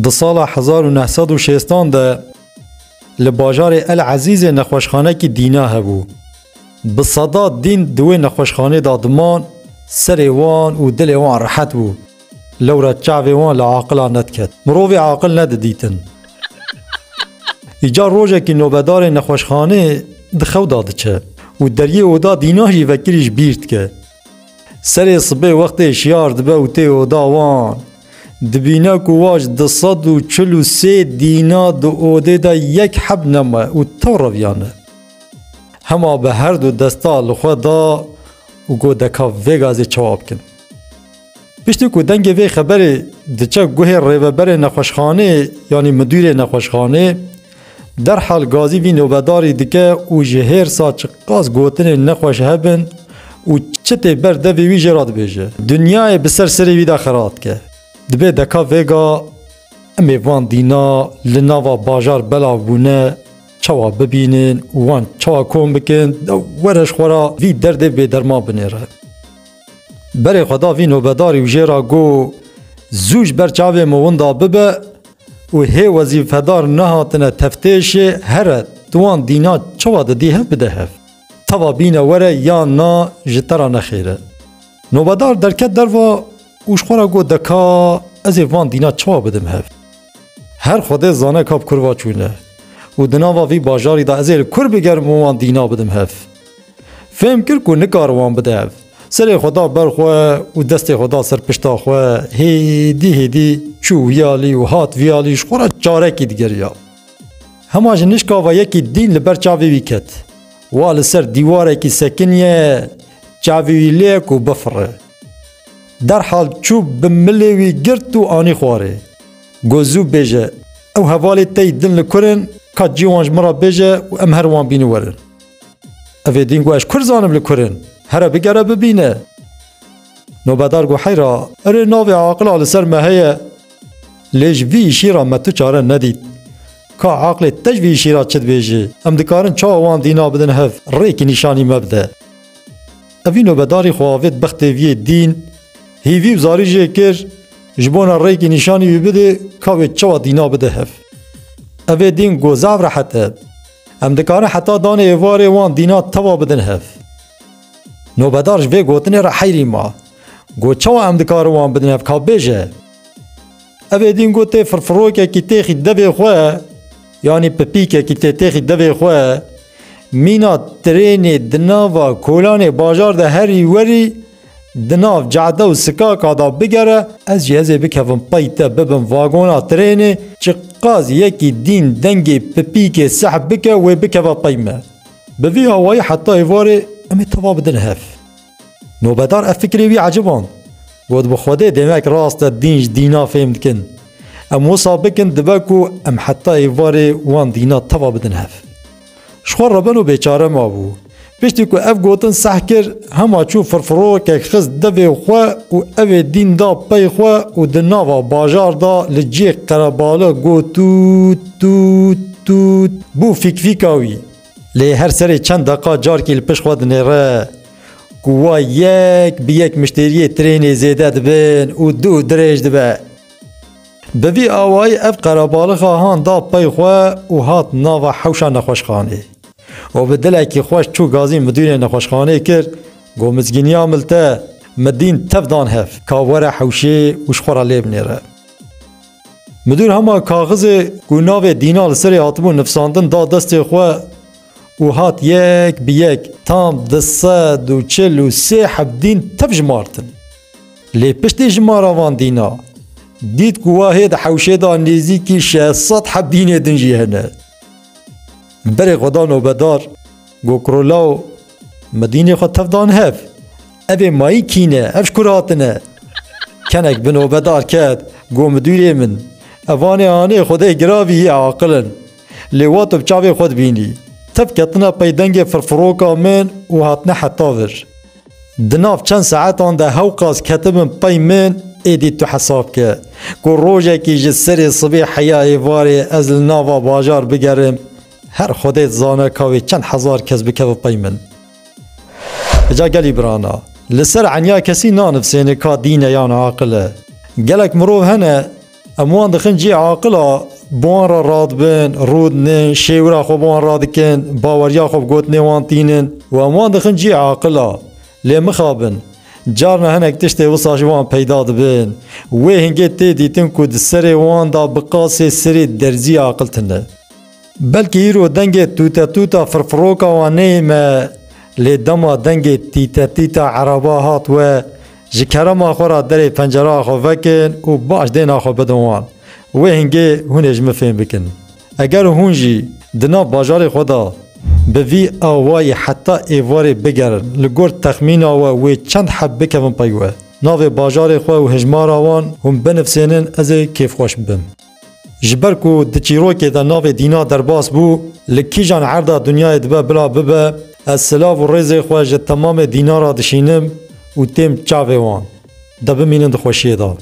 د سال 1960 ده لباجار العزیز نخوشخانه کی دینا هبو. بصدا دین دوی نخوشخانه دادمان سر وان و دل وان راحت بو. لورا چاوی وان لعاقلا ندکت. مروی عاقل ند دیتن. ایجا روژه کی نوبدار نخوشخانه دخو داده چه و دریه اودا دیناهی وکریش بیرد که سر صبح وقت شیار دبه و تی اودا وان دبینه که واج 243 دینا دو اوده دا یک حب نمه و تو رویانه هما به هر دو دستا لخواه دا و گو دکا ویگازی چواب کن پشتی که دنگ وی خبری دچه گوه ریوبر نخوشخانه یعنی مدیر نخوشخانه در حال گازی وی نوبداری دکه و جهر سا چقاس گوتن نخوش هبن و چته بر دوی وی جراد بیجه دنیای بسر سری وی دا خراد که دبه دکا ویگا امی وان دینا لناوا باجار بلا بونه چوا ببینن وان چوا کن بکن ورش خورا وی درده به درما بنیره بره خدا وی نوبداری و جیرا گو زوج بر چاوه موندا ببه و هی وظیفه دار نهاتنه تفتیش هر دوان دینا چوا ددی هف بده هف توا بینه وره یا نا جترا نخیره نوبدار درکت دروا اوشخورا گو دکا از وان دینا چوا بدم هف هر خود زانه کاب کروا چونه و دناوا وی باجاری دا ازیر کر بگرم وان دینا بدم هف فهم کر کو نکار وان بده هف سر خدا برخواه و دست خدا سر پشتا خواه هیدی چو ویالی و هات ویالیش خورا چاره کی دیگر یا هماج نشکا و یکی دین لبر چاوی وی کت وال سر دیواره کی سکنیه چاوی لیک و بفره در حال چوب بملیوی گرد و آنی خواره گوزو بیجه او حوالی تی دن لکرن که جیوانج مرا بیجه و ام هروان بینو ورن اوه دین گوش کر زانم لکرن هره بگره ببینه نوبدار گو حیرا اره ناوی عاقل آل سر مهیه لیج وی شیرا متو چاره ندید که عاقل تج وی شیرا چد بیجه ام دکارن چا وان دینا بدن هف ریک نشانی مبده اوی نوبداری خواهد بخت وی دین هیوی وزاری جه کر جبونا ریک نشانی بده که چا دینا بده هف اوی دین گو زاو راحته ام دکارن حتی دانه ایواره وان دینا توا بدن هف نوبدارش وی گوتنه را حیری ما گو چوا ام دکار وان بدن هف که بیجه اوه دین گو تی فرفروکه کی تیخی دوی خواه یعنی پپیکه کی تیخی دوی خواه مینا ترین دناوا کولان باجار ده هری وری دناو جعده و سکاکا دا بگره از جهازه بکفم پیتا ببن واگونا ترین چقاز یکی دین دنگی پپیکه سحب بکه و بکفا پیمه بوی هوایی حتی ایواره امی توا بدن هف نوبدار افکری وی عجبان گود بخوده دمک راست دینج دینا فهمد کن ام وصا بکن دبکو ام حتی ایواره وان دینا توا بدن هف شخور ربنو بیچاره ما بو پشتی که اف گوتن سح کر هما چو فرفرو که خز دوی خواه و او دین دا پی خواه و دناوا باجار دا لجی قرباله گو توت توت توت بو فیکاوی لی هر سری چند دقا جار که لپش خود نیره گوه یک بی یک مشتری ترین زیده دبین و دو دریج دبه بوی آوائی اف قرباله خواهان دا پی خواه و هات ناوا حوشا نخوشخانه و بدل که خوش چو گازی مدیر نخوشخانه کرد گو مزگینی عملته مدین تفدان هف کاوره حوشه و شخورا لیب نیره مدیر همه کاغذ گوناو دینال سری آتبو نفساندن دا دست خواه و هات یک بی یک تام 243 حب دین تف جمارتن لی پشتی جمار آوان دینا دید گواه دا حوشه دا نیزی که 600 حب دین دنجی هنه بره خدا نوبدار گو کرولاو مدینه خود تفدان هف اوه مایی کینه اف شکراتنه کنک به نوبدار کد گو مدوری من اوانه آنه خوده گراوی عاقلن لیواتو بچاوی خود بینی تف کتنا پیدنگ فرفروکا من و هاتنه حتاور دناف چند ساعتان ده هوقاز کتبن پی من ایدی تو حساب که گو روژه که جسر صبح حیای واری از ناوا باجار بگرم هر خودت زانه کاوی چند هزار کس بکو پی من اجا گلی برانا لسر عنیا کسی نانفسینه که دینه یا عاقله گلک مروف هنه اموان دخن جی عاقلا بوان را راد بن رود نه شیورا خو بوان راد کن باوریا خو گوت نوان تینن و اموان دخن جی عاقلا لی مخابن جارنا هنک تشتی وصاش وان پیدا دبن و هنگی تی دیتن کود سری وان دا بقاس سری درزی عاقل تنه بلکه ایرو دنگ توتا فرفروکا وان نیمه لی دما دنگ تیتا عربا هات و جکرما خورا دری پنجره خو وکن و باش دینا خو بدوان و هنگی هونش مفهم بکن اگر هونجی دنا باجار خدا به وی آوای حتی ایواری بگرن لگور تخمین آوا و چند حب بکن پیوه ناو باجار خوا و هجمار آوان هم بنفسینن از کیف خوش بم جبر کو دچیرو که دا ناو دینا در باس بو لکی جان عرضا دنیای دبه بلا ببه از سلاف و ریز خوا جد تمام دینا را دشینم و تیم چاوه وان دا بمینن دخوشیه دا